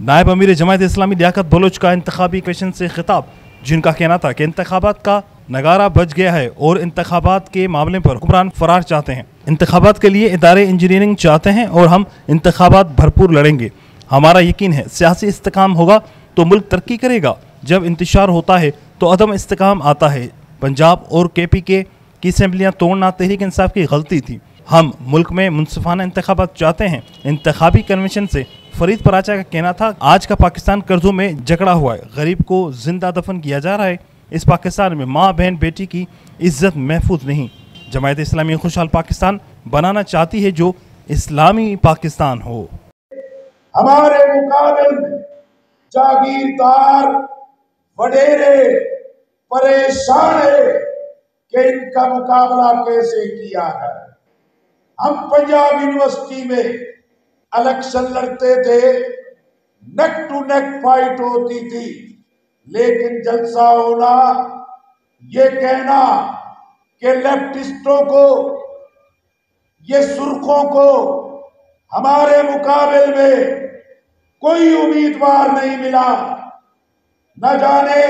नायब अमीर जमात इस्लामी लियाकत बलोच का इंतखाबी क्वेश्चन से खिताब, जिनका कहना था कि इंतखाबात का नगारा बज गया है और इंतखाबात के मामले पर हुक्मरान फरार चाहते हैं। इंतखाबात के लिए इदारे इंजीनियरिंग चाहते हैं और हम इंतखाबात भरपूर लड़ेंगे। हमारा यकीन है सियासी इस्तेकाम होगा तो मुल्क तरक्की करेगा। जब इंतशार होता है तो अदम इस्तेकाम आता है। पंजाब और KPK की असम्बलियाँ तोड़ना तहरीक इंसाफ की गलती थी। हम मुल्क में मुनसिफाना इंतखाबात चाहते हैं। इंतखाबी कन्वेंशन से फरीद पराचा का कहना था, आज का पाकिस्तान कर्जों में जकड़ा हुआ है, गरीब को जिंदा दफन किया जा रहा है। इस पाकिस्तान में माँ बहन बेटी की इज्जत महफूज नहीं। जमात इस्लामी खुशहाल पाकिस्तान बनाना चाहती है जो इस्लामी पाकिस्तान हो। हमारे मुकाबिल जागीरदार वडेरे परेशान है कि इनका मुकाबला कैसे किया जाए। हम पंजाब यूनिवर्सिटी में इलेक्शन लड़ते थे, नेक टू नेक फाइट होती थी, लेकिन जलसा होना, ये कहना कि लेफ्टिस्टों को, ये सुर्खों को हमारे मुकाबले में कोई उम्मीदवार नहीं मिला, न जाने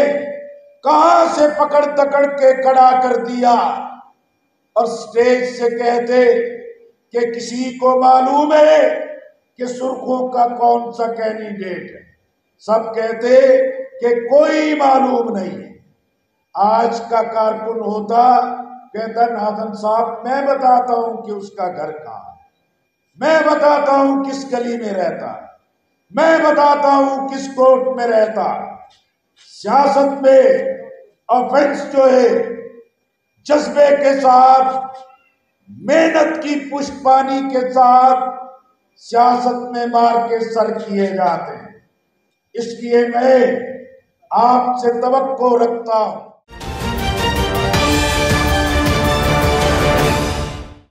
कहां से पकड़ तकड़ के खड़ा कर दिया और स्टेज से कहते कि किसी को मालूम है कि सुर्खों का कौन सा कैंडिडेट है। सब कहते कि कोई मालूम नहीं। आज का कारकुन होता, कहता नाज़म साहब मैं बताता हूं कि उसका घर कहां, मैं बताता हूं किस गली में रहता, मैं बताता हूं किस कोर्ट में रहता। सियासत में ऑफेंस जो है जज्बे के साथ, मेहनत की पुष्पानी के साथ सियासत में मार के सर किए जाते हैं। इसलिए मैं आपसे तवक्को रखता हूं